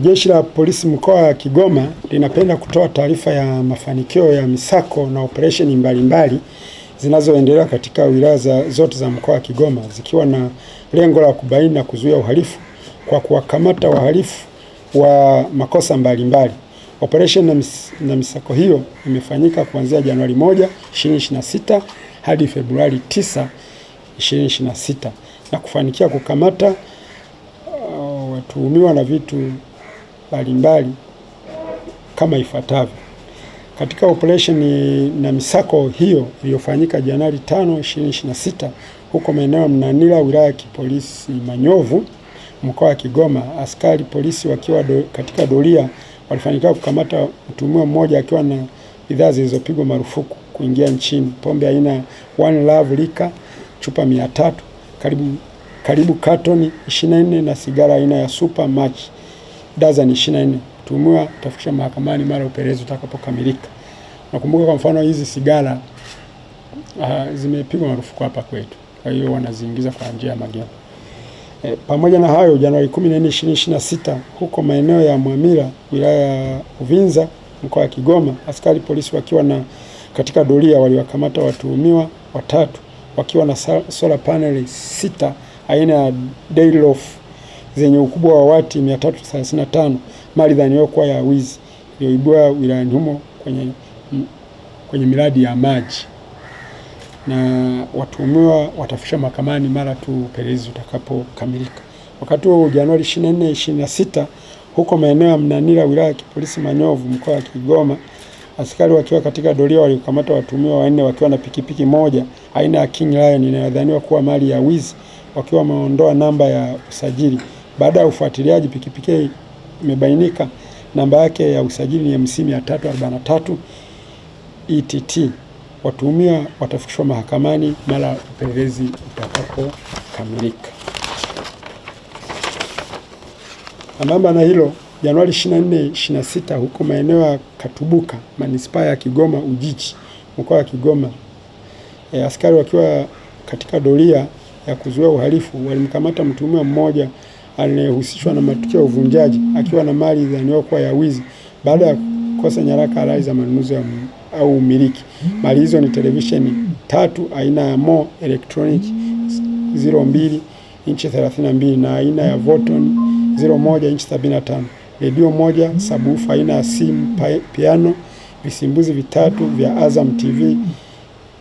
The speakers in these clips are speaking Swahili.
Jeshi la Polisi mkoa wa Kigoma linapenda kutoa taarifa ya mafanikio ya misako na operesheni mbalimbali zinazoendelea katika wilaya zote za mkoa wa Kigoma, zikiwa na lengo la kubaini na kuzuia uhalifu kwa kuwakamata wahalifu wa makosa mbalimbali. Operesheni na misako hiyo imefanyika kuanzia Januari 1, 2026 hadi Februari 9, 2026 na kufanikiwa kukamata watuhumiwa na vitu mbalimbali kama ifuatavyo. Katika operesheni na misako hiyo iliyofanyika Januari 5, 2026 huko maeneo ya Mnanira, wilaya ya Kipolisi Manyovu, mkoa wa Kigoma, askari polisi wakiwa katika doria walifanikiwa kukamata mtuhumiwa mmoja akiwa na bidhaa zilizopigwa marufuku kuingia nchini: pombe aina One Love Liquor chupa 300, karibu katoni 24 na sigara aina ya Super Match dazani 24. Mtuhumiwa atafikishwa mahakamani mara upelelezi utakapokamilika. Nakumbuka kwa mfano hizi sigara zimepigwa marufuku hapa kwetu, kwa hiyo wanaziingiza kwa njia ya magendo. Pamoja na hayo, Januari 14, 2026 huko maeneo ya Mwamira, wilaya ya Uvinza, mkoa wa Kigoma, askari polisi wakiwa katika doria waliwakamata watuhumiwa watatu wakiwa na solar panel 6 aina ya Daylof zenye ukubwa wa wati 335, mali dhaniwa kuwa ya wizi iliyoibua wilayani humo kwenye miradi ya maji, na watuhumiwa watafikishwa mahakamani mara tu upelelezi utakapokamilika. Wakati huo Januari 24, 2026 huko maeneo ya Mnanira, wilaya ya Kipolisi Manyovu, mkoa wa Kigoma, askari wakiwa katika doria walikamata watuhumiwa 4 wakiwa na pikipiki moja aina ya King Lion inayodhaniwa kuwa mali ya wizi, wakiwa wameondoa namba ya usajili. Baada ya ufuatiliaji, pikipiki imebainika namba yake ya usajili ni MC343 ETT. Watuhumiwa watafikishwa mahakamani mara upelelezi utakapokamilika. Sambamba na hilo, Januari 24, 2026 huko maeneo ya Katubuka, manispaa ya Kigoma Ujiji, mkoa wa Kigoma, askari wakiwa katika doria ya kuzuia uhalifu walimkamata mtuhumiwa mmoja anayehusishwa na matukio ya uvunjaji akiwa na mali dhaniwa kuwa ya wizi baada ya kukosa nyaraka halali za manunuzi au umiliki. Mali hizo ni televisheni 3 aina ya Mo Electronic 02 inchi 32 na aina ya Voton 01 inchi 75, redio moja, sabufa aina ya Sim Piano, visimbuzi 3 vya Azam TV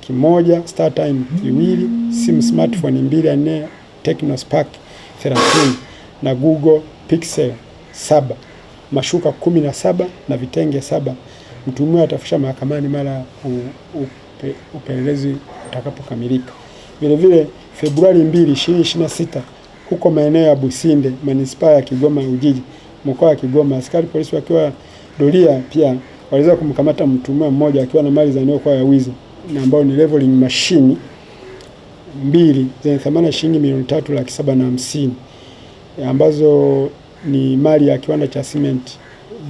kimoja, StarTime 2, simu smartphone 2 aina Tecno Spark 30 na Google Pixel 7, mashuka 17 na vitenge 7. Mtuhumiwa atafikishwa mahakamani mara upelelezi utakapokamilika. Vile vile Februari 2, 2026 huko maeneo ya Businde, manispaa ya Kigoma Ujiji, mkoa wa Kigoma, askari polisi wakiwa doria pia waliweza kumkamata mtuhumiwa mmoja akiwa na mali dhaniwa kuwa ya wizi na ambao ni leveling machine 2 zenye thamani ya shilingi milioni 3,750,000 ambazo ni mali ya kiwanda cha cement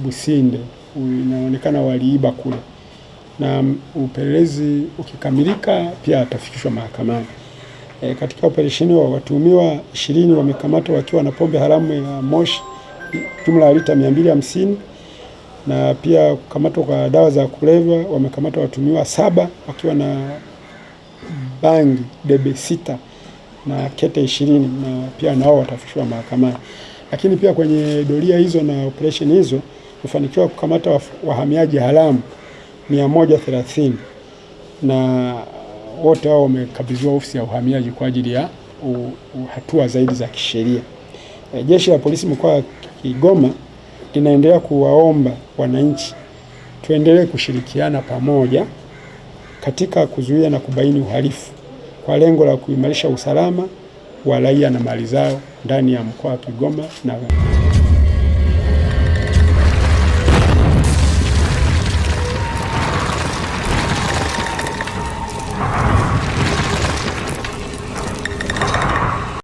Businde. Inaonekana waliiba kule, na upelelezi ukikamilika pia atafikishwa mahakamani. Katika operesheni wa watuhumiwa 20 wamekamatwa wakiwa na pombe haramu ya moshi jumla ya lita 250, na pia kukamatwa kwa dawa za kulevya wamekamatwa watuhumiwa 7 wakiwa na bangi debe 6 na kete 20, na pia nao watafikishwa mahakamani. Lakini pia kwenye doria hizo na operation hizo kufanikiwa kukamata wahamiaji haramu 130, na wote hao wamekabidhiwa ofisi ya uhamiaji kwa ajili ya hatua zaidi za kisheria. Jeshi la Polisi mkoa wa Kigoma linaendelea kuwaomba wananchi tuendelee kushirikiana pamoja katika kuzuia na kubaini uhalifu kwa lengo la kuimarisha usalama wa raia na mali zao ndani ya mkoa wa Kigoma na